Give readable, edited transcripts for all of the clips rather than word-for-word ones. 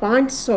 500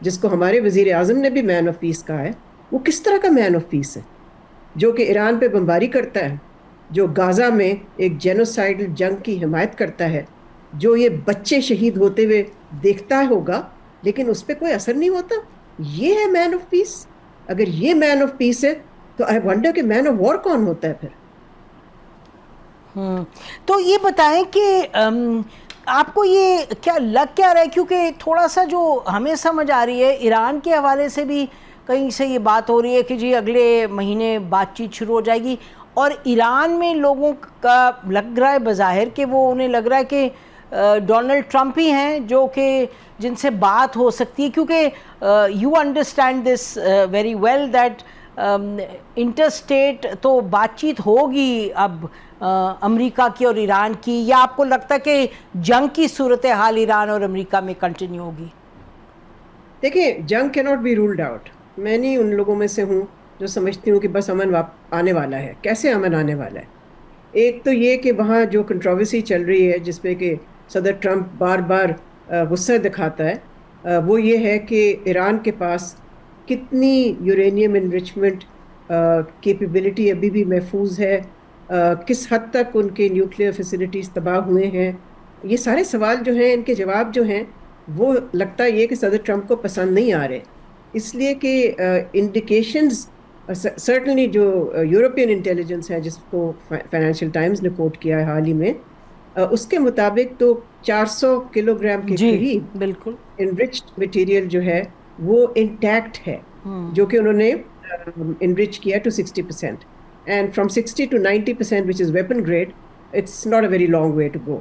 جس کو ہمارے وزیر اعظم نے بھی مین آف پیس کہا ہے، وہ کس طرح کا مین آف پیس ہے؟ جو کہ ایران پہ بمباری کرتا ہے، جو غازہ میں ایک جینوسائیڈل جنگ کی حمایت کرتا ہے، جو یہ بچے شہید ہوتے ہوئے دیکھتا ہوگا لیکن اس پہ کوئی اثر نہیں ہوتا. یہ ہے مین آف پیس؟ اگر یہ مین آف پیس ہے تو آئی ونڈر کہ مین آف وار کون ہوتا ہے پھر؟ تو یہ بتائیں کہ آپ کو یہ کیا لگ کیا رہا ہے، کیونکہ تھوڑا سا جو ہمیں سمجھ آ رہی ہے ایران کے حوالے سے بھی کہیں سے یہ بات ہو رہی ہے کہ جی اگلے مہینے بات چیت شروع ہو جائے گی، اور ایران میں لوگوں کا لگ رہا ہے بظاہر کہ وہ انہیں لگ رہا ہے کہ ڈونلڈ ٹرمپ ہی ہیں جو کہ جن سے بات ہو سکتی ہے، کیونکہ you understand this very well that interstate تو بات چیت ہوگی اب امریکہ کی اور ایران کی، یا آپ کو لگتا ہے کہ جنگ کی صورتحال ایران اور امریکہ میں کنٹینیو ہوگی؟ دیکھیں، جنگ کی ناٹ بی رولڈ آؤٹ. میں نہیں ان لوگوں میں سے ہوں جو سمجھتی ہوں کہ بس امن آنے والا ہے. کیسے امن آنے والا ہے؟ ایک تو یہ کہ وہاں جو کنٹروورسی چل رہی ہے جس پہ کہ صدر ٹرمپ بار بار غصہ دکھاتا ہے، وہ یہ ہے کہ ایران کے پاس کتنی یورینیم انرچمنٹ کیپیبلٹی ابھی بھی محفوظ ہے، کس حد تک ان کے نیوکلیئر فیسلٹیز تباہ ہوئے ہیں. یہ سارے سوال جو ہیں، ان کے جواب جو ہیں، وہ لگتا ہے یہ کہ صدر ٹرمپ کو پسند نہیں آ رہے، اس لیے کہ انڈیکیشنز سرٹنلی جو یورپین انٹیلیجنس ہے، جس کو فائنینشیل ٹائمز نے کوٹ کیا ہے حال ہی میں، اس کے مطابق تو 400 کلو گرام کے قریب بالکل انرچڈ مٹیریل جو ہے وہ انٹیکٹ ہے، جو کہ انہوں نے انرچ کیا to 60%. And from 60 to 90%, which is weapon grade, it's not a very long way to go.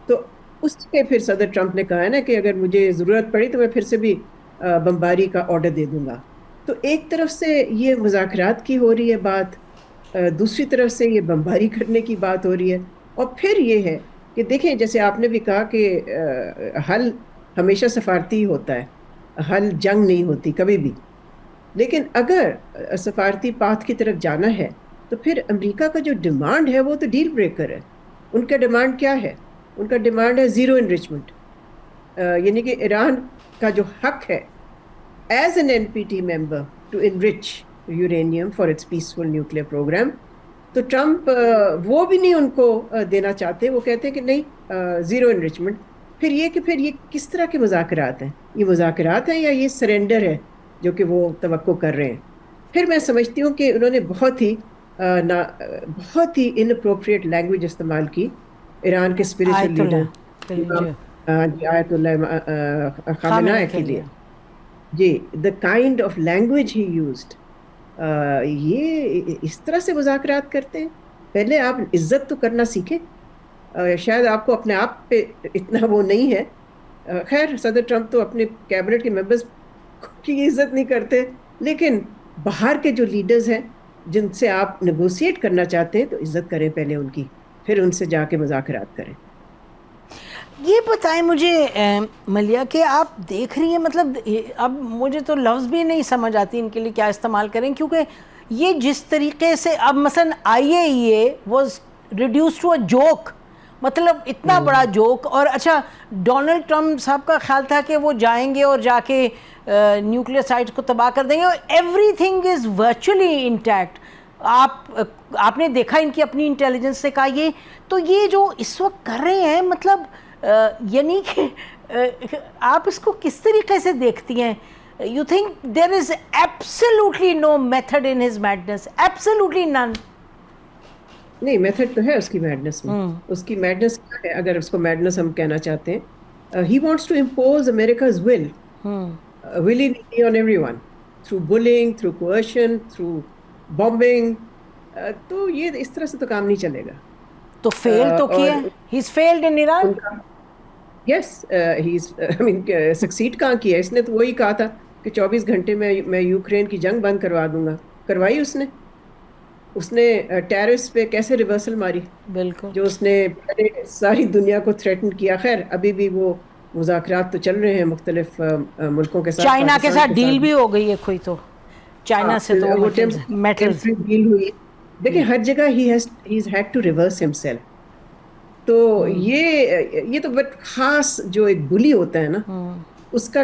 تو اس کے پھر صدر ٹرمپ نے کہا ہے نا کہ اگر مجھے ضرورت پڑی تو میں پھر سے بھی بمباری کا آرڈر دے دوں گا. تو ایک طرف سے یہ مذاکرات کی ہو رہی ہے بات، دوسری طرف سے یہ بمباری کرنے کی بات ہو رہی ہے، اور پھر یہ ہے کہ دیکھیں جیسے آپ نے بھی کہا کہ حل ہمیشہ سفارتی ہوتا ہے، حل جنگ نہیں ہوتی کبھی بھی. لیکن اگر سفارتی پاتھ کی طرف جانا ہے تو پھر امریکہ کا جو ڈیمانڈ ہے وہ تو ڈیل بریکر ہے. ان کا ڈیمانڈ کیا ہے؟ ان کا ڈیمانڈ ہے زیرو انرچمنٹ، یعنی کہ ایران کا جو حق ہے as an NPT member to enrich uranium for its peaceful nuclear programme. تو ٹرمپ وہ بھی نہیں ان کو دینا چاہتے، وہ کہتے ہیں کہ نہیں زیرو انرچمنٹ. پھر یہ کس طرح کے مذاکرات ہیں؟ یہ مذاکرات ہیں یا یہ سرنڈر ہے جو کہ وہ توقع کر رہے ہیں؟ پھر میں سمجھتی ہوں کہ انہوں نے بہت ہی انپروپریٹ لینگویج استعمال کی ایران کے اسپریچل لیڈر آیت اللہ خامنہ کے لیے. جی، the kind of language he used, یہ اس طرح سے مذاکرات کرتے ہیں؟ پہلے آپ عزت تو کرنا سیکھیں. شاید آپ کو اپنے آپ پہ اتنا وہ نہیں ہے. خیر، صدر ٹرمپ تو اپنے کیبنٹ کے ممبرز کی عزت نہیں کرتے، لیکن باہر کے جو لیڈرز ہیں جن سے آپ نیگوسیٹ کرنا چاہتے ہیں تو عزت کریں پہلے ان کی، پھر ان سے جا کے مذاکرات کریں. یہ بتائیں مجھے ملیہ کہ آپ دیکھ رہی ہیں، مطلب اب مجھے تو لفظ بھی نہیں سمجھ آتی ان کے لیے کیا استعمال کریں، کیونکہ یہ جس طریقے سے اب مثلا IAEA was reduced to a joke, مطلب اتنا بڑا جوک. اور اچھا، ڈونلڈ ٹرمپ صاحب کا خیال تھا کہ وہ جائیں گے اور جا کے نیوکلیئر سائٹس کو تباہ کر دیں گے، اور every thing is virtually intact. آپ نے دیکھا ان کی اپنی انٹیلیجنس سے کہا یہ تو یہ جو اس وقت کر رہے ہیں، مطلب یعنی کہ آپ اس کو کس طریقے سے دیکھتی ہیں؟ You think there is absolutely no method in his madness, absolutely نن؟ نہیں، میتھڈ تو ہے اس کی میڈنس میں. اس کی میڈنس کیا ہے اگر اس کو میڈنس ہم کہنا چاہتے ہیں؟ He wants to impose America's will willy-nilly on everyone through bullying, through coercion, through bombing. تو یہ اس طرح سے تو کام نہیں چلے گا. تو فیل تو کیا ہے، he's failed in Iran. Yes, succeed کہاں کیا؟ اس نے تو وہی کہا تھا کہ 24 گھنٹے میں یوکرین کی جنگ بند کروا دوں گا. کروائی اس نے ٹیررسٹ پہ کیسے ریورسل ماری، بالکل، جو اس نے پہلے ساری دنیا کو تھریٹن کیا. خیر ابھی بھی وہ مذاکرات تو چل رہے ہیں مختلف ملکوں کے ساتھ. چائنا کے ساتھ ڈیل بھی ہو گئی ہے کوئی، تو چائنا سے تو میٹلز ڈیل ہوئی. دیکھیں ہر جگہ he has had to reverse himself. تو یہ تو بٹ خاص جو ایک بلی ہوتا ہے نا، اس کا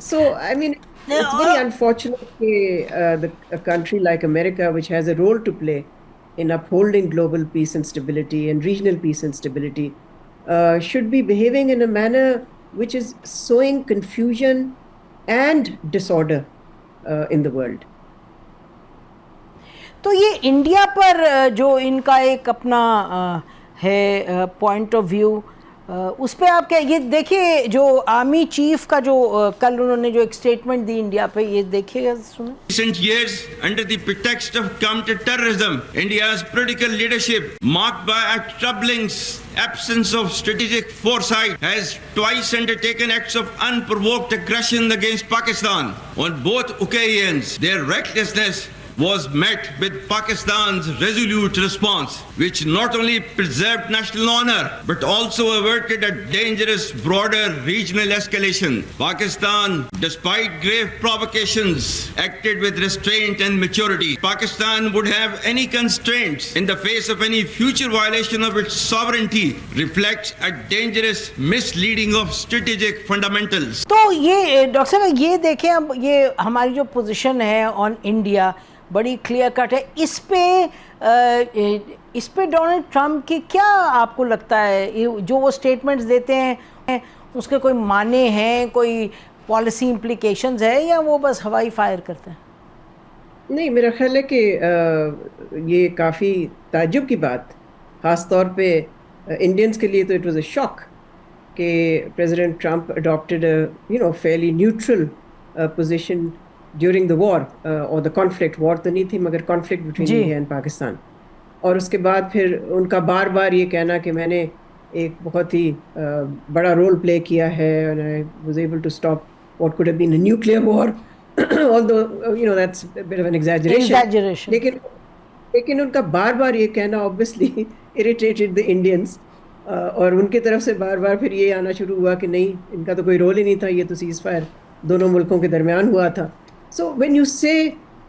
So I mean, it's very unfortunate that a country like America, which has a role to play in upholding global peace and stability and regional peace and stability, should be behaving in a manner which is sowing confusion and disorder in the world. تو یہ India پر جو ان کا ایک اپنا ہے point of view, اس پہ آپ کیا یہ دیکھیے جو آرمی چیف کا جو کل انہوں نے جو ایک سٹیٹمنٹ دی انڈیا پہ، یہ دیکھیے گا سنیں. Recent years, under the pretext of counter-terrorism, India's political leadership, marked by a troubling absence of strategic foresight, has twice undertaken acts of unprovoked aggression against Pakistan. On both occasions, their recklessness was met with Pakistan's resolute response, which not only preserved national honor but also averted a dangerous broader regional escalation. Pakistan, despite grave provocations, acted with restraint and maturity. Pakistan would have any constraints in the face of any future violation of its sovereignty reflects a dangerous misleading of strategic fundamentals. تو یہ doctor صاحب یہ دیکھیں، اب یہ ہماری جو position ہے آن انڈیا بڑی کلیئر کٹ ہے. اس پہ ڈونلڈ ٹرمپ کی کیا آپ کو لگتا ہے، جو وہ سٹیٹمنٹس دیتے ہیں اس کے کوئی معنی ہیں، کوئی پالیسی امپلیکیشنز ہے، یا وہ بس ہوائی فائر کرتے ہیں؟ نہیں، میرا خیال ہے کہ یہ کافی تعجب کی بات، خاص طور پہ انڈینس کے لیے تو اٹ واز اے شاک کہ president Trump adopted fairly neutral position during the war اور دا کانفلکٹ. وار تو نہیں تھی مگر conflict between India and Pakistan. اور اس کے بعد پھر ان کا بار بار یہ کہنا کہ میں نے ایک بہت ہی بڑا رول پلے کیا ہے and I was able to stop what could have been a nuclear war, although that's a bit of an exaggeration. لیکن ان کا بار بار یہ کہنا obviously irritated the Indians, اور ان کی طرف سے بار بار پھر یہ آنا شروع ہوا کہ نہیں، ان کا تو کوئی رول ہی نہیں تھا، یہ تو سیز فائر دونوں ملکوں کے درمیان ہوا تھا. سو وین یو سے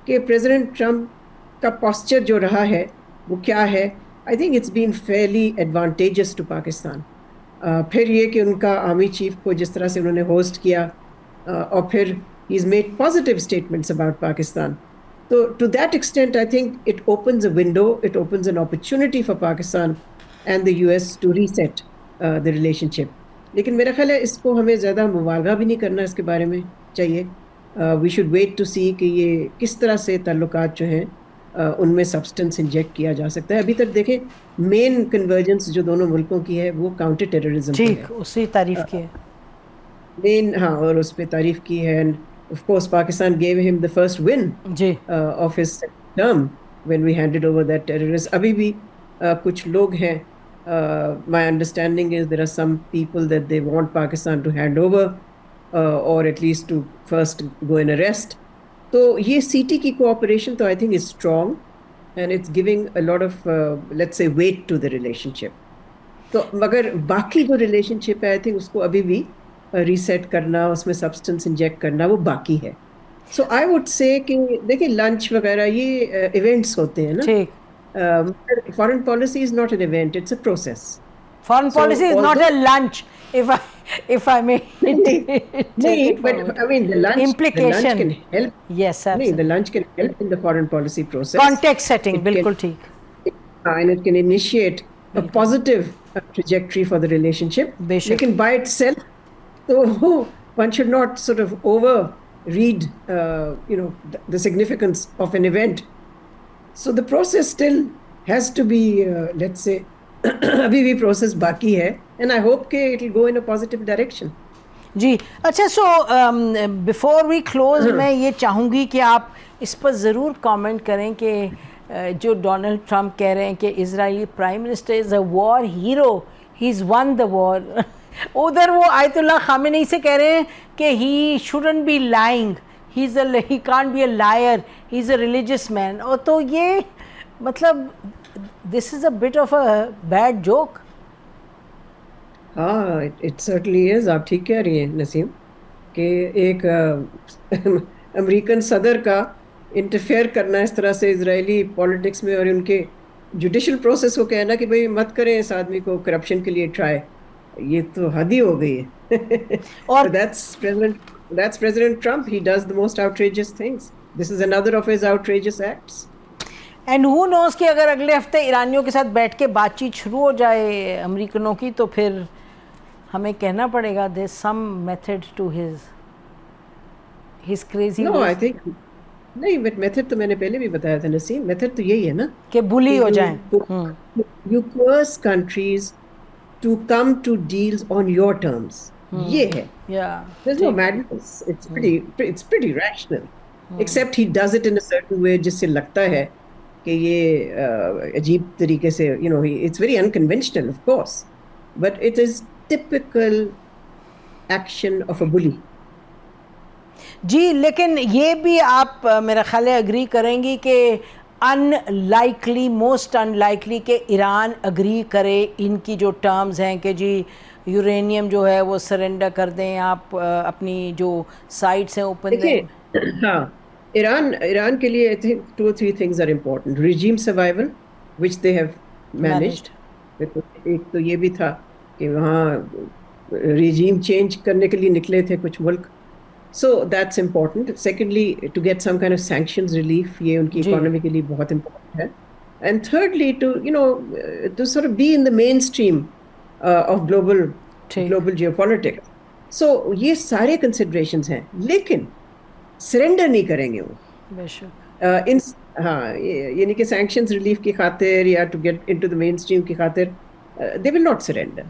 کہ پریزیڈنٹ ٹرمپ کا پاسچر جو رہا ہے وہ کیا ہے، I think it's been fairly advantageous to Pakistan. پھر یہ کہ ان کا آرمی چیف کو جس طرح سے انہوں نے ہوسٹ کیا، اور پھر he is made positive statements about Pakistan. تو to that extent I think it opens a window, it opens an opportunity for Pakistan and the U S to reset the relationship. لیکن میرا خیال ہے اس کو ہمیں زیادہ مبالغہ بھی نہیں کرنا اس کے بارے میں چاہیے. وی شوڈ ویٹ ٹو سی کہ یہ کس طرح سے تعلقات جو ہیں ان میں سبسٹنس انجیکٹ کیا جا سکتا ہے. ابھی تک دیکھیں مین کنورجنس جو دونوں ملکوں کی ہے وہ کاؤنٹر ٹیررزم ہے، اسی تعریف کی ہے مین. ہاں، اور اس پہ تعریف کی ہے. And of course Pakistan give ہم the first win of his term when we handed over that terrorist. ابھی بھی کچھ لوگ ہیں، my understanding is there are some people that they want Pakistan to hand over or at least to first go and arrest. تو یہ C T کی cooperation تو I think is strong and it's giving a lot of let's say weight to the relationship. تو مگر باقی جو relation شپ ہے I think اس کو ابھی بھی ریسیٹ کرنا، اس میں سبسٹنس انجیکٹ کرنا وہ باقی ہے. سو آئی وڈ سے کہ دیکھیں لنچ وغیرہ یہ ایونٹس ہوتے ہیں نا، foreign policy is not an event, it's a process. Foreign policy is not a lunch, if I may. No, but I mean the lunch can help. Yes, absolutely. The lunch can help in the foreign policy process. Context setting, bilkul theek. And it can initiate a positive trajectory for the relationship. Lekin by itself, so one should not sort of overread, the significance of an event. So the process still has to be, let's say, ابھی بھی process باقی ہے and I hope کہ it will go in a positive direction. جی اچھا، so before we close میں یہ چاہوں گی کہ آپ اس پر ضرور کامنٹ کریں کہ جو ڈونلڈ ٹرمپ کہہ رہے ہیں کہ Israeli prime minister is a war hero, he is won the war, ادھر وہ آیت اللہ خامنئی سے کہہ رہے ہیں کہ he shouldn't be lying, he can't be a liar, he is a religious man. اور تو یہ مطلب this is a bit of a bad joke. ہاں it certainly is. آپ ٹھیک کہہ رہی ہیں نسیم کہ ایک امریکن صدر کا انٹرفیئر کرنا اس طرح سے اسرائیلی پولیٹکس میں اور ان کے جوڈیشل پروسیس کو کہنا کہ بھئی مت کریں اس آدمی کو کرپشن کے لیے ٹرائی, یہ تو حد ہی ہو گئی ہے. اور That's President Trump. He does the most outrageous things. This is another of his outrageous acts. And who knows کہ اگر اگلے ہفتے ایرانیوں کے ساتھ بیٹھ کے بات چیت شروع ہو جائے امریکنوں کی, تو پھر ہمیں کہنا پڑے گا there's some method to his crazy No, ways. I think نہیں, بٹ میتھڈ تو میں نے پہلے بھی بتایا تھا نسیم, میتھڈ تو یہی ہے نا کہ بلی ہو جائیں. You coerce countries to come to deals on your terms. یہ ہے. There's no madness. It's pretty rational. Except he does it in a certain way جس سے لگتا ہے کہ یہ عجیب طریقے سے, it's very unconventional of course, but it is typical action of a bully. جی, لیکن یہ بھی آپ میرا خیال ہے اگری کریں گی کہ موسٹ ان لائکلی کہ ایران اگری کرے ان کی جو ٹرمز ہیں کہ جی یورینیم جو ہے وہ سرنڈر کر دیں, آپ اپنی جو سائٹس ہیں اوپن دیں. ہاں, ایران کے لیے I think 2 or 3 things are important. Regime survival, which they have managed. ایک تو یہ بھی تھا کہ وہاں regime change کرنے کے لیے نکلے تھے کچھ ملک, so that's important. Secondly, to get some kind of sanctions relief, یہ ان کی economy کے لیے بہت important ہے. And thirdly, to sort of be in the mainstream of global geopolitics. So یہ سارے considerations ہیں, لیکن سرنڈر نہیں کریں گے وہ. بے شک. ہاں, یعنی کہ سینکشنز ریلیف کی خاطر یا to get into the mainstream کی خاطر they will not surrender.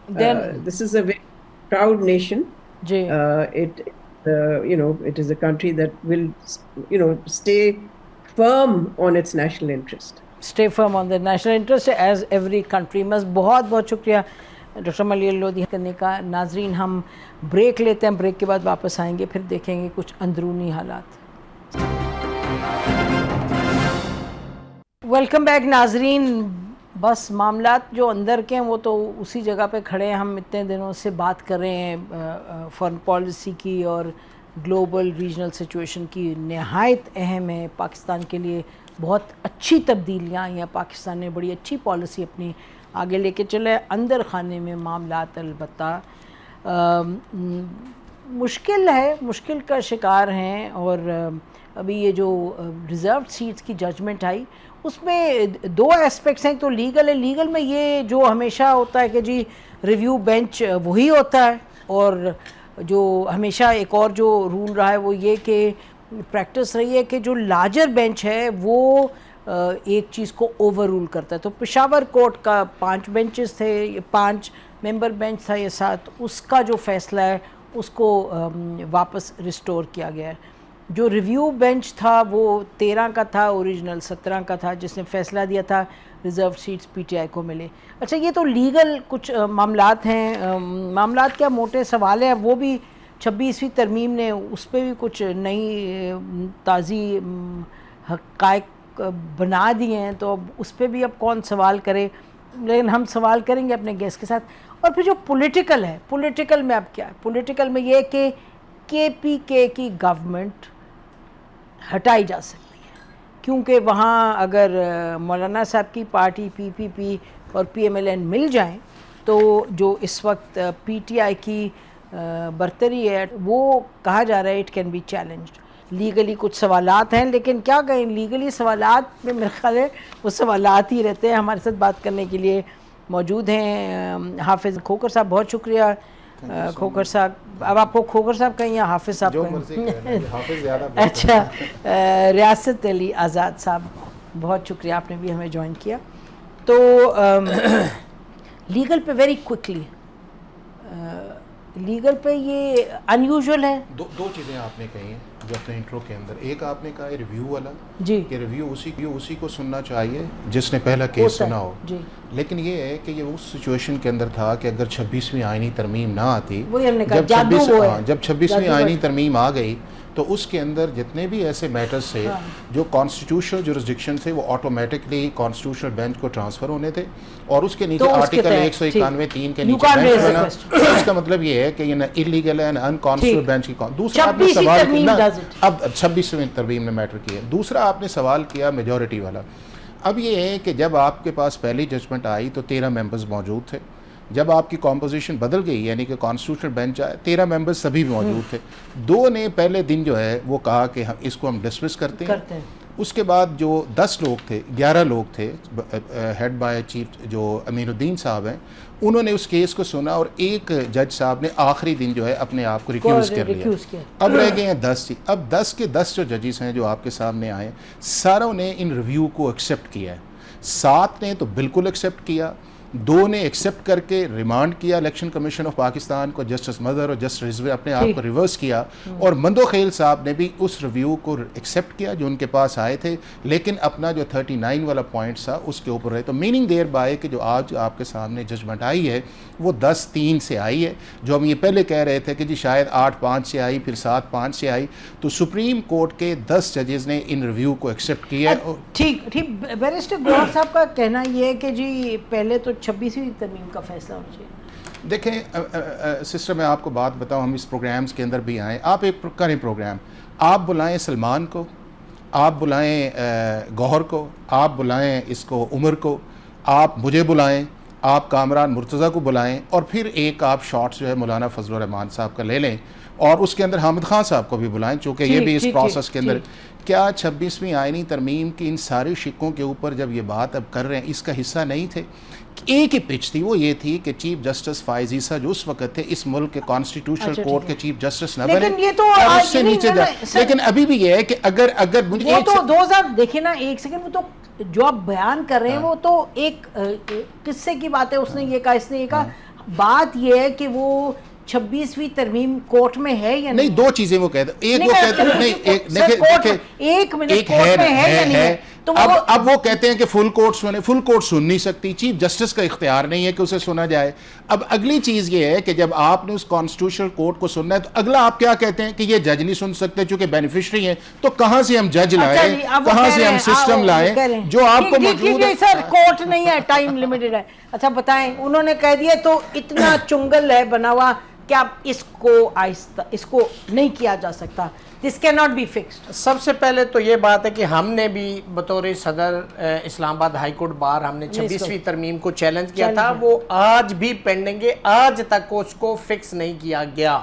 This is a very proud nation. It is a country that will stay firm on its national interest. Stay firm on the national interest as every country must. بہت بہت شکریہ doctor ملیح Lodhi کرنے کا. ناظرین, ہم break لیتے ہیں, break کے بعد واپس آئیں گے, پھر دیکھیں گے کچھ اندرونی حالات. ویلکم بیک ناظرین. بس معاملات جو اندر کے ہیں وہ تو اسی جگہ پہ کھڑے ہیں. ہم اتنے دنوں سے بات کر رہے ہیں فارن پالیسی کی اور گلوبل ریجنل سچویشن کی. نہایت اہم ہے پاکستان کے لیے, بہت اچھی تبدیلیاں آئی ہیں. پاکستان نے بڑی اچھی پالیسی اپنی آگے لے کے چلے. اندر خانے میں معاملات البتہ مشکل ہے, مشکل کا شکار ہیں. اور ابھی یہ جو ریزرو سیٹس کی ججمنٹ آئی اس میں 2 ایسپیکٹس ہیں. تو لیگل ہے, لیگل میں یہ جو ہمیشہ ہوتا ہے کہ جی ریویو بینچ وہی ہوتا ہے, اور جو ہمیشہ ایک اور جو رول رہا ہے وہ یہ کہ پریکٹس رہی ہے کہ جو لارجر بینچ ہے وہ ایک چیز کو اوور رول کرتا ہے. تو پشاور کورٹ کا 5 بینچز تھے, 5 ممبر بینچ تھا یہ 7, اس کا جو فیصلہ ہے اس کو واپس ریسٹور کیا گیا ہے. جو ریویو بینچ تھا وہ 13 کا تھا, اوریجنل 17 کا تھا, جس نے فیصلہ دیا تھا reserve seats P T I کو ملے. اچھا, یہ تو لیگل کچھ معاملات ہیں. معاملات کیا موٹے سوال ہیں, وہ بھی 26ویں ترمیم نے اس پہ بھی کچھ نئی تازی حقائق بنا دیے ہیں, تو اب اس پہ بھی اب کون سوال کرے. لیکن ہم سوال کریں گے اپنے گیسٹ کے ساتھ. اور پھر جو پولیٹیکل ہے, پولیٹیکل میں اب کیا ہے, پولیٹیکل میں یہ کہ KPK کی گورنمنٹ ہٹائی جا سکتی ہے, کیونکہ وہاں اگر مولانا صاحب کی پارٹی PPP اور PMLN مل جائیں تو جو اس وقت PTI کی برتری ہے وہ کہا جا رہا ہے it can be challenged. Legally کچھ سوالات ہیں, لیکن کیا کہیں, لیگلی سوالات میں میرے خیال ہے وہ سوالات ہی رہتے ہیں. ہمارے ساتھ بات کرنے کے لیے موجود ہیں حافظ کھوکھر صاحب. بہت شکریہ کھوکھر صاحب. اب آپ کو کھوکھر صاحب کہیں یا حافظ صاحب کہیں؟ اچھا, ریاست علی آزاد صاحب, بہت شکریہ, آپ نے بھی ہمیں جوائن کیا. تو لیگل پہ ویری کوئکلی, لیگل پہ یہ ان یوزول ہے. دو چیزیں آپ نے کہی ہیں جو اپنے انٹرو کے اندر. ایک آپ نے کہا ہے ریویو والا, کہ ریویو اسی کو سننا چاہیے جس نے پہلا کیس سنا ہو. لیکن یہ ہے کہ یہ اس سچویشن کے اندر تھا کہ اگر 26ویں آئینی ترمیم نہ آتی, جب 26ویں آئینی ترمیم آ گئی تو اس کے اندر جتنے بھی ایسے میٹرز تھے جو کانسٹیٹیوشنل جورسڈکشن تھے وہ آٹومیٹکلی کانسٹیٹیوشنل بینچ کو ٹرانسفر ہونے تھے, اور اس کے نیچے آرٹیکل 191(3) کے نیچے بینچ بنا. اس کا مطلب یہ ہے کہ یہ انلیگل ہے, انکانسٹیٹیوشنل بینچ کی. دوسرا آپ نے سوال کیا, اب 26ویں ترمیم نے میٹر کیا. دوسرا آپ نے سوال کیا میجورٹی والا. اب یہ ہے کہ جب آپ کے پاس پہلی ججمنٹ آئی تو 13 ممبرز موجود تھے. جب آپ کی کمپوزیشن بدل گئی یعنی کہ کانسٹیٹیوشنل بینچ آئے 13 ممبرز سبھی موجود تھے. 2 نے پہلے دن جو ہے وہ کہا کہ اس کو ہم ڈسمس کرتے ہیں. اس کے بعد جو 10 لوگ تھے 11 لوگ تھے ہیڈ بائی چیف جو امین الدین صاحب ہیں, انہوں نے اس کیس کو سنا اور ایک جج صاحب نے آخری دن جو ہے اپنے آپ کو ریکیوز کر لیا. اب رہ گئے ہیں 10 ہی. اب 10 کے 10 جو ججز ہیں جو آپ کے سامنے آئے ساروں نے ان ریویو کو ایکسیپٹ کیا ہے. 7 نے تو بالکل ایکسیپٹ کیا, 2 نے ایکسیپٹ کر کے ریمانڈ کیا الیکشن کمیشن آف پاکستان کو, جسٹس مدر اور جسٹس رضوی اپنے آپ کو ریورس کیا, اور مندوخیل صاحب نے بھی اس ریویو کو ایکسیپٹ کیا جو ان کے پاس آئے تھے, لیکن اپنا جو 39 والا پوائنٹ تھا اس کے اوپر رہے. تو میننگ دیر بائے کہ جو آج آپ کے سامنے ججمنٹ آئی ہے وہ 10-3 سے آئی ہے. جو ہم یہ پہلے کہہ رہے تھے کہ جی شاید 8-5 سے آئی پھر 7-5 سے آئی, تو سپریم کورٹ کے 10 ججز نے ان ریویو کو ایکسیپٹ کیا ہے. ٹھیک. بیرسٹر گوہر صاحب کا کہنا یہ ہے کہ جی پہلے تو 26ویں ترمیم کا فیصلہ ہونا چاہیے. دیکھیں سسٹر, میں آپ کو بات بتاؤں, ہم اس پروگرامز کے اندر بھی آئیں, آپ ایک کریں پروگرام, آپ بلائیں سلمان کو, آپ بلائیں گوہر کو, آپ بلائیں اس کو عمر کو, آپ مجھے بلائیں, آپ کامران مرتضیٰ کو بلائیں, اور پھر ایک آپ شارٹس جو ہے مولانا فضل الرحمان صاحب کا لے لیں, اور اس کے اندر حامد خان صاحب کو بھی بلائیں, چونکہ یہ بھی اس پروسیس کے اندر. کیا 26ویں آئینی ترمیم کی ان ساری شکوں کے اوپر جب یہ بات اب کر رہے ہیں اس کا حصہ نہیں تھے؟ ایک ہی پچ تھی, وہ یہ تھی کہ چیف جسٹس فائز عیسیٰ جو اس وقت تھے اس ملک کے کانسٹیٹیوشنل کورٹ کے چیف جسٹس نہ بنے, اور اس سے نیچے جا. لیکن ابھی بھی یہ ہے کہ اگر وہ تو 2000 دیکھیں نا, ایک سیکنڈ, وہ تو جو آپ بیان کر رہے ہیں وہ تو ایک قصے کی بات ہے, اس نے یہ کہا, اس نے یہ کہا. بات یہ ہے کہ وہ 26ویں ترمیم کورٹ میں ہے یا نہیں. 2 چیزیں وہ کہتے ہیں, ایک وہ کہتے ہیں ایک منٹ کورٹ میں ہے یا نہیں. اب وہ کہتے ہیں کہ فل کورٹ سن نہیں سکتی, چیف جسٹس کا اختیار نہیں ہے کہ اسے سنا جائے. اب اگلی چیز یہ ہے کہ جب آپ نے اس کانسٹیٹیوشنل کورٹ کو سننا ہے تو اگلا آپ کیا کہتے ہیں کہ یہ جج نہیں سن سکتے چونکہ بینیفیشری ہیں, تو کہاں سے ہم جج لائیں, کہاں سے ہم سسٹم لائیں جو آپ کو موجود ہے. سر کورٹ نہیں ہے, ٹائم لمیٹڈ ہے. اچھا بتائیں, انہوں نے کہہ دیا تو اتنا چنگل ہے بنا ہوا کہ اب اس کو نہیں کیا جا سکتا. This cannot be fixed. سب سے پہلے تو یہ بات ہے کہ ہم نے بھی بطور صدر اسلام آباد ہائی کورٹ بار ہم نے 26ویں ترمیم کو چیلنج کیا تھا, وہ آج بھی پینڈنگ ہے, آج تک اس کو فکس نہیں کیا گیا.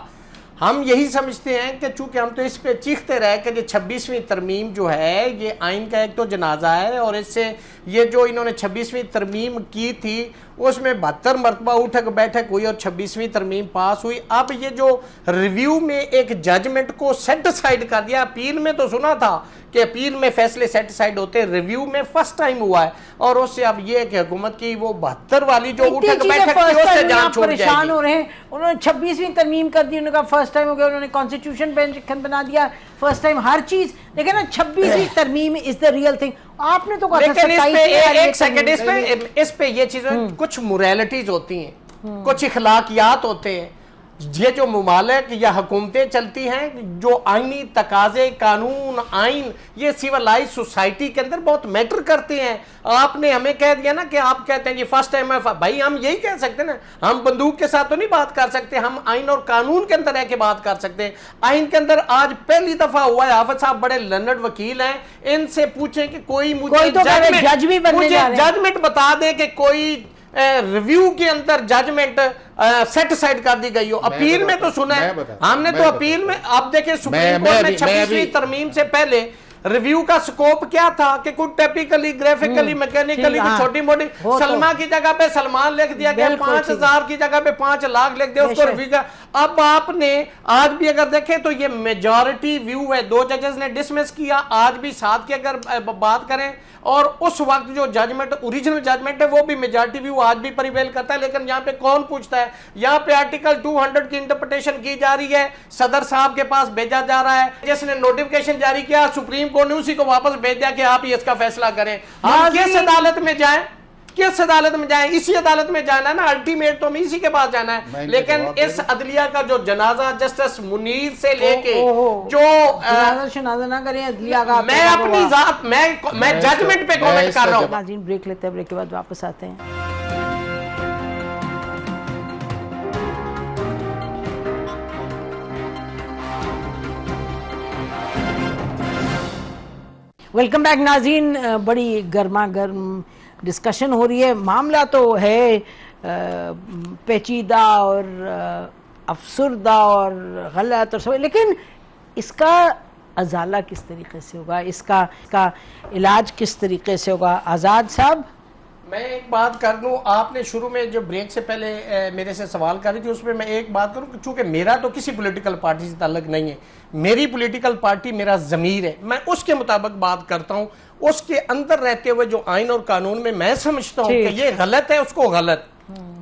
ہم یہی سمجھتے ہیں کہ چونکہ ہم تو اس پہ چیختے رہے کہ یہ 26ویں ترمیم جو ہے یہ آئین کا ایک تو جنازہ ہے, اور اس سے یہ جو انہوں نے 26ویں ترمیم کی تھی اس میں 72 مرتبہ اٹھک بیٹھک ہوئی اور 26ویں ترمیم پاس ہوئی. اب یہ جو ریویو میں ایک ججمنٹ کو سیٹ سائڈ کر دیا, اپیل میں تو سنا تھا کہ اپیل میں فیصلے سیٹ سائڈ ہوتے ہیں, ریویو میں فرسٹ ٹائم ہوا ہے, اور اس سے اب یہ ہے کہ حکومت کی وہ 72 والی جو اٹھک بیٹھک تھی اس سے جان چھوڑ جائے گی. پریشان ہو رہے ہیں, انہوں نے 26ویں ترمیم کر دی, انہوں نے کہا فرسٹ ٹائم ہو گیا, انہوں نے کانسٹیٹیوشن بینچ بنا دیا فرسٹ ٹائم, ہر چیز. لیکن نا 26ویں ترمیم از دا ریئل تھنگ. آپ نے تو کہا ایک سیکنڈ, اس پہ یہ چیزیں کچھ موریلٹیز ہوتی ہیں, کچھ اخلاقیات ہوتے ہیں. یہ جو ممالک یا حکومتیں چلتی ہیں جو آئینی تقاضے, قانون, آئین, یہ سیولائز سوسائٹی کے اندر بہت میٹر کرتے ہیں. آپ نے ہمیں کہہ دیا نا کہ آپ کہتے ہیں یہ فرسٹ ٹائم ہے, بھائی ہم یہی کہہ سکتے ہیں نا, ہم بندوق کے ساتھ تو نہیں بات کر سکتے, ہم آئین اور قانون کے اندر رہ کے بات کر سکتے ہیں. آئین کے اندر آج پہلی دفعہ ہوا ہے, حافظ صاحب بڑے لرنڈ وکیل ہیں, ان سے پوچھیں کہ کوئی مجھے ججمنٹ بتا دے کہ کوئی ریویو کے اندر ججمنٹ سیٹ سائڈ کر دی گئی ہو. اپیل میں تو سنا ہے ہم نے, تو اپیل میں آپ دیکھیں سپریم کورٹ میں 26ویں ترمیم سے پہلے ریویو کا سکوپ کیا تھا کہ کچھ ٹیپیکلی, گرافکلی, میکینیکلی چھوٹی موٹی, سلمہ کی جگہ پہ سلمان لکھ دیا گیا, 5000 کی جگہ پہ 5 لاکھ لکھ دیا, اس کو ریویو کا. اب آپ نے آج بھی اگر دیکھیں تو یہ میجارٹی ویو ہے, 2 ججز نے ڈسمس کیا, آج بھی 7 کی اگر بات کریں, اور اس وقت جو ججمنٹ اوریجنل ججمنٹ ہے وہ بھی میجارٹی ویو آج بھی پریویل کرتا ہے. لیکن یہاں پہ کون پوچھتا ہے, یہاں پہ آرٹیکل 200 کی انٹرپریٹیشن کی جا رہی ہے, صدر صاحب کے پاس بھیجا جا رہا ہے, جس نے نوٹیفیکیشن جاری کیا سپریم کورٹ نے اسی کو واپس بھیج دیا کہ آپ ہی اس کا فیصلہ کریں. ہم کس عدالت میں جائیں, کس عدالت میں جائیں, اسی عدالت میں جانا ہے نا, الٹیمیٹ تو ہمیں اسی کے پاس جانا ہے. لیکن اس عدلیہ کا جو جنازہ جسٹس منیر سے لے کے جو نہ کریں عدلیہ کا, میں اپنی ذات میں ججمنٹ پہ کامنٹ کر رہا ہوں. ناظرین بریک لیتے ہیں, بریک کے بعد واپس آتے ہیں. ویلکم بیک ناظرین. بڑی گرما گرم ڈسکشن ہو رہی ہے. معاملہ تو ہے پیچیدہ اور افسردہ اور غلط اور سب, لیکن اس کا ازالہ کس طریقے سے ہوگا, اس کا علاج کس طریقے سے ہوگا؟ آزاد صاحب, میں ایک بات کر لوں. آپ نے شروع میں جو بریک سے پہلے میرے سے سوال کر رہی تھی, اس میں میں ایک بات کروں کہ چونکہ میرا تو کسی پولیٹیکل پارٹی سے تعلق نہیں ہے, میری پولیٹیکل پارٹی میرا ضمیر ہے, میں اس کے مطابق بات کرتا ہوں. اس کے اندر رہتے ہوئے جو آئین اور قانون میں سمجھتا ہوں کہ یہ غلط ہے, اس کو غلط,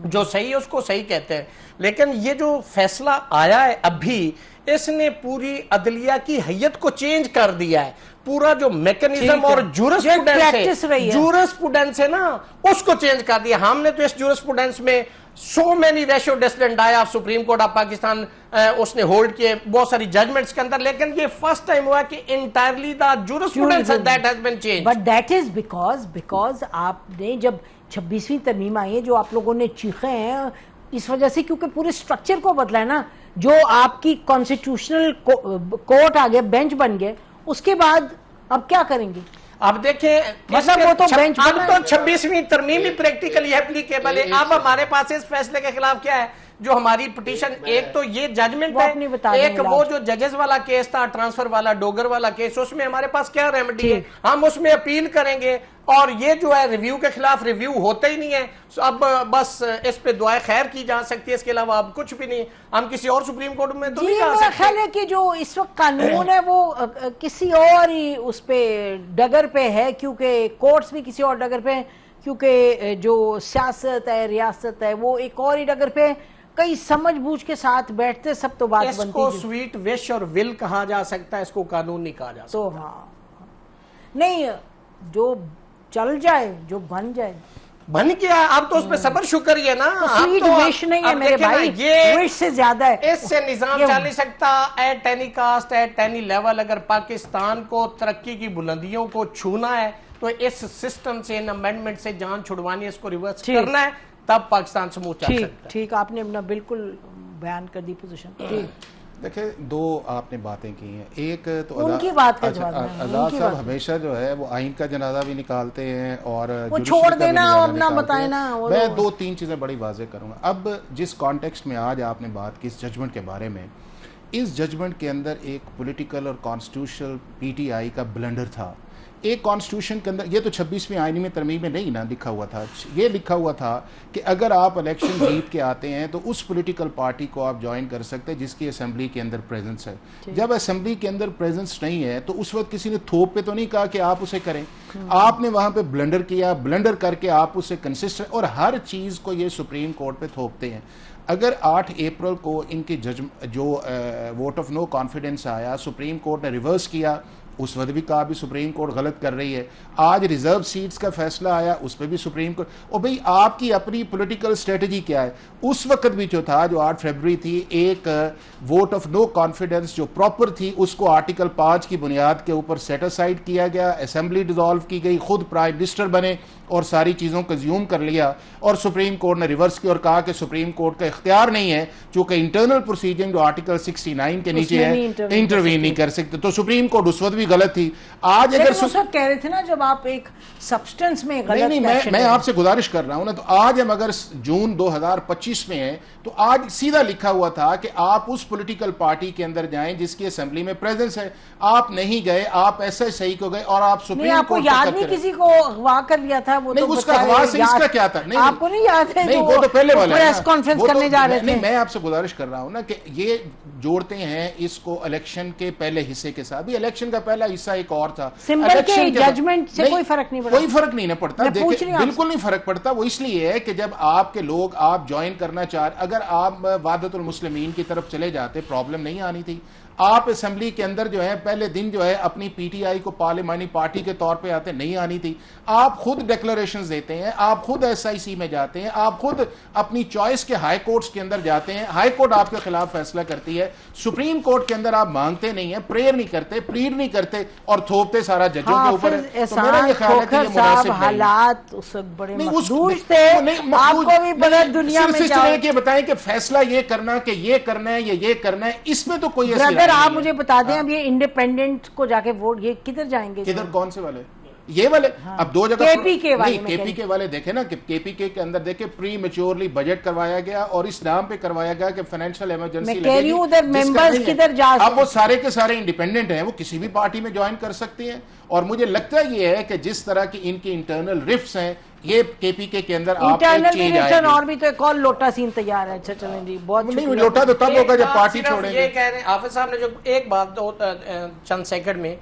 جو صحیح ہے اس کو صحیح کہتے ہیں. لیکن یہ جو فیصلہ آیا ہے ابھی, اس نے پوری عدلیہ کی حیت کو چینج کر دیا ہے. پورا جو میکنزم اور جورسپوڈنس ہے نا, اس کو چینج کر دیا. ہم نے تو اس جورسپوڈنس میں so many ratio decision آیا سپریم کورٹ آف پاکستان, اس نے ہولڈ کیے بہت ساری ججمنٹس کے اندر, لیکن یہ فرسٹ ٹائم ہوا کہ entirely the jurisprudence that has been changed. But that is because آپ نے جب 26ویں ترمیم آئی ہے جو آپ لوگوں نے چیخے ہیں, اس وجہ سے کیونکہ پورے سٹرکچر کو بدلا ہے نا. جو آپ کی کانسٹیٹیوشنل کورٹ آگے بینچ بن گئے, اس کے بعد اب کیا کریں گے؟ اب دیکھیں, اب تو 26ویں ترمیم ہی پریکٹیکلی اپلیکیبل ہے. اب ہمارے پاس اس فیصلے کے خلاف کیا ہے, جو ہماری پٹیشن, ایک تو یہ ججمنٹ ہے, ایک وہ جو ججز والا کیس تھا, ٹرانسفر والا, ڈوگر والا کیس, اس میں ہمارے پاس کیا ریمیڈی ہے, ہم اس میں اپیل کریں گے. اور یہ جو ہے ریویو کے خلاف ریویو ہوتا ہی نہیں ہے. اب بس اس پہ دعائے خیر کی جا سکتی ہے, اس کے علاوہ اب کچھ بھی نہیں. ہم کسی اور سپریم کورٹ میں تو نہیں جا سکتے. خیال ہے کہ جو اس وقت قانون ہے وہ کسی اور ہی اس پہ ڈگر پہ ہے, کیونکہ کورٹس بھی کسی اور ڈگر پہ ہیں, کیونکہ جو سیاست ہے, ریاست ہے, وہ ایک اور ہی ڈگر پہ. کئی سمجھ بوجھ کے ساتھ بیٹھتے سب تو بات بنتی. اس کو سویٹ وش اور ول کہا جا سکتا ہے, اس کو قانون نہیں کہا جا سکتا. تو ہاں نہیں, جو چل جائے, جو بن جائے بن گیا. اب تو اس پہ صبر شکر ہی ہے نا. سویٹ وش نہیں ہے میرے بھائی, وش سے زیادہ ہے. اس سے نظام چل نہیں سکتا at any cost, at any level. اگر پاکستان کو ترقی کی بلندیوں کو چھونا ہے تو اس سسٹم سے, ان امینڈمنٹ سے جان چھڑوانی ہے, اس کو ریورس کرنا ہے, تب پاکستان سموتھ چل سکتا ہے. ٹھیک, آپ نے اپنا بالکل بیان کر دی پوزیشن. دیکھیں, دو آپ نے باتیں کی ہیں. ایک تو ان کی بات کا جواب آزاد صاحب ہمیشہ جو ہے وہ آئین کا جنازہ بھی نکالتے ہیں اور وہ چھوڑ دینا اپنا بتائیں نا. میں دو تین چیزیں بڑی واضح کروں گا. اب جس کانٹیکسٹ میں آج آپ نے بات کی اس ججمنٹ کے بارے میں, اس ججمنٹ کے اندر ایک پولیٹیکل اور کانسٹیٹیوشنل پی ٹی آئی کا بلنڈر تھا. ایک کانسٹیٹیوشن کے اندر, یہ تو 26ویں آئینی میں ترمیم میں نہیں نا لکھا ہوا تھا, یہ لکھا ہوا تھا کہ اگر آپ الیکشن جیت کے آتے ہیں تو اس پولیٹیکل پارٹی کو آپ جوائن کر سکتے ہیں جس کی اسمبلی کے اندر پریزنس ہے. جب اسمبلی کے اندر پریزنس نہیں ہے تو اس وقت کسی نے تھوپ پہ تو نہیں کہا کہ آپ اسے کریں. آپ نے وہاں پہ بلنڈر کیا, بلنڈر کر کے آپ اسے کنسسٹنٹ, اور ہر چیز کو یہ سپریم کورٹ پہ تھوپتے ہیں. اگر 8 اپریل کو ان کی جو ووٹ آف نو کانفیڈنس آیا, سپریم کورٹ نے ریورس کیا, اس وقت بھی کہا بھی سپریم کورٹ غلط کر رہی ہے. آج ریزرو سیٹس کا فیصلہ آیا, اس پہ بھی سپریم کورٹ, اور بھئی آپ کی اپنی پولیٹیکل اسٹریٹجی کیا ہے. اس وقت بھی جو تھا, جو 8 فروری تھی, ایک ووٹ آف نو کانفیڈنس جو پراپر تھی, اس کو آرٹیکل 5 کی بنیاد کے اوپر سیٹ اسائڈ کیا گیا, اسمبلی ڈیزالو کی گئی, خود پرائم منسٹر بنے اور ساری چیزوں کو زیوم کر لیا, اور سپریم کورٹ نے ریورس کیا اور کہا کہ سپریم کورٹ کا اختیار نہیں ہے, چونکہ انٹرنل پروسیجنگ جو آرٹیکل 69 کے نیچے ہے, انٹروین نہیں کر سکتے. تو سپریم کورٹ اس وقت بھی غلط تھی. آج اگر اس وقت کہہ رہے تھے نا جب آپ ایک سبسٹنس میں غلط, نہیں, میں آپ سے گزارش کر رہا ہوں نا, تو آج ہم اگر جون 2025 میں ہیں تو آج سیدھا لکھا ہوا تھا کہ آپ اس پولیٹیکل پارٹی کے اندر جائیں جس کی اسمبلی میں پریزنس ہے. آپ نہیں گئے, آپ ایسا صحیح کو گئے, اور آپ سپریم کورٹ کو یاد نہیں کسی کو اغوا کر لیا تھا, وہ نہیں, اس کا اغوا سے اس کا کیا تھا, نہیں آپ کو نہیں یاد ہے, نہیں, وہ تو پہلے والا ہے, پریس کانفرنس کرنے جا رہے تھے. نہیں, میں آپ سے گزارش کر رہا ہوں نا کہ یہ جوڑتے ہیں اس کو الیکشن کے پہلے حصے کے ساتھ. بھی الیکشن کا پہلا حصہ ایک اور تھا, سمبل کے ججمنٹ سے کوئی فرق نہیں پڑتا, کوئی فرق نہیں پڑتا, بالکل نہیں فرق پڑتا. وہ اس لیے ہے کہ جب آپ کے لوگ آپ جوائن کرنا چاہ, اگر آپ وحدت المسلمین کی طرف چلے جاتے پرابلم نہیں آنی تھی. آپ اسمبلی کے اندر جو ہے پہلے دن جو ہے اپنی پی ٹی آئی کو پارلیمانی پارٹی کے طور پہ آتے نہیں آنی تھی. آپ خود ڈیکلریشنز دیتے ہیں, آپ خود ایس آئی سی میں جاتے ہیں, آپ خود اپنی چوائس کے ہائی کورٹس کے اندر جاتے ہیں, ہائی کورٹ آپ کے خلاف فیصلہ کرتی ہے. سپریم کورٹ کے اندر آپ مانگتے نہیں ہیں, پریئر نہیں کرتے, پلیڈ نہیں کرتے, اور تھوپتے سارا ججوں کے اوپر. تو میرا یہ خیال ہے کہ یہ مناسب نہیں. حالات اس وقت بڑے مخدوش تھے, آپ کو بھی بڑے دنیا میں صرف اس طرح کہ بتائیں کہ فیصلہ یہ کرنا کہ یہ کرنا ہے یا یہ کرنا ہے, اس میں تو کوئی ایسی سر آپ مجھے بتا دیں اب یہ انڈیپینڈنٹ کو جا کے ووٹ یہ کدھر جائیں گے؟ کدھر کون سے والے یہ والے اب دو جگہ کے پی کے والے دیکھیں نا کہ کے پی کے اندر دیکھیں پری میچورلی بجٹ کروایا گیا اور اس نام پہ کروایا گیا کہ فائنینشیل ایمرجنسی لگے گی. اب وہ سارے کے سارے انڈیپینڈنٹ ہیں, وہ کسی بھی پارٹی میں جوائن کر سکتے ہیں. اور مجھے لگتا یہ ہے کہ جس طرح کی ان کی انٹرنل رفٹس ہیں یہ کے پی کے اندر آپ اور بھی تو ایک اور لوٹا سین تیار ہے. اچھا چلیں جی, بہت نہیں لوٹا تو تب ہوگا جب پارٹی چھوڑیں گے. یہ کہہ رہے ہیں حافظ صاحب نے جو ایک بات چند سیکنڈ میں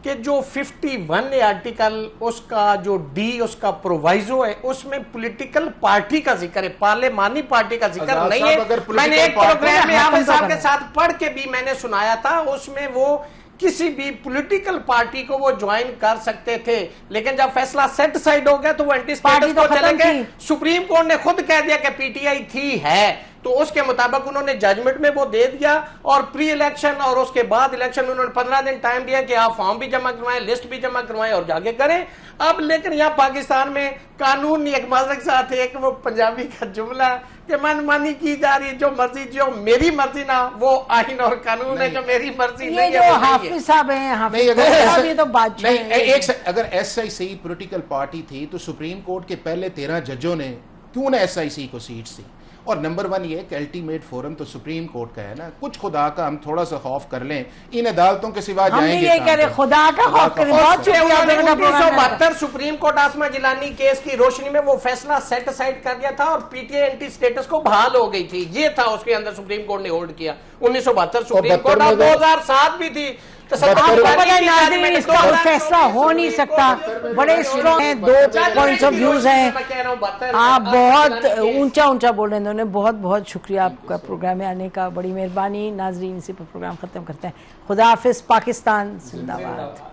کہ جو 51 آرٹیکل اس کا جو ڈی اس کا پرووائزو ہے اس میں پولیٹیکل پارٹی کا ذکر ہے, پارلیمانی پارٹی کا ذکر نہیں ہے. میں نے ایک پروگرام میں حافظ صاحب کے ساتھ پڑھ کے بھی میں نے سنایا تھا, اس میں وہ کسی بھی پولیٹیکل پارٹی کو وہ جوائن کر سکتے تھے, لیکن جب فیصلہ سیٹ سائڈ ہو گیا تو وہ اینٹی اسٹیٹس کو چلے گئے. سپریم کورٹ نے خود کہہ دیا کہ پی ٹی آئی تھی ہے, تو اس کے مطابق انہوں نے ججمنٹ میں وہ دے دیا, اور پری الیکشن اور اس کے بعد الیکشن انہوں نے 15 دن ٹائم دیا کہ آپ فارم بھی جمع کروائیں, لسٹ بھی جمع کروائیں اور جاگے کریں. اب لیکن یہاں پاکستان میں قانون نہیں, ایک معذرت کے ساتھ ایک وہ پنجابی کا جملہ کہ من مانی کی جا رہی, جو مرضی جو میری مرضی نہ وہ آئین اور قانون ہے, جو میری مرضی نہیں ہے. حافظ صاحب ہیں یہ تو بات اگر S I C political party تھی تو سپریم کورٹ کے پہلے 13 ججوں نے کیوں نہ ایس آئی سی کو سیٹس دی؟ اور نمبر 1 یہ کہ الٹیمیٹ فورم تو سپریم کورٹ کا ہے نا, کچھ خدا کا ہم تھوڑا سا خوف کر لیں, ان عدالتوں کے سوا جائیں گے ہم یہ خدا کا خوف کریں. 1972 سپریم کورٹ آسما جیلانی کیس کی روشنی میں وہ فیصلہ سیٹ اسائڈ کر دیا تھا اور P T I entity status کو بحال ہو گئی تھی, یہ تھا اس کے اندر سپریم کورٹ نے ہولڈ کیا 1972 سپریم کورٹ, اور 2007 بھی تھی. اس کا فیصلہ ہو نہیں سکتا, بڑے اسٹرانگ ہیں, 2 پوائنٹس آف ویوز ہیں, آپ بہت اونچا بول رہے ہیں. انہوں نے بہت شکریہ آپ کا پروگرام میں آنے کا, بڑی مہربانی. ناظرین اسی پر پروگرام ختم کرتے ہیں. خدا حافظ. پاکستان زندہ باد.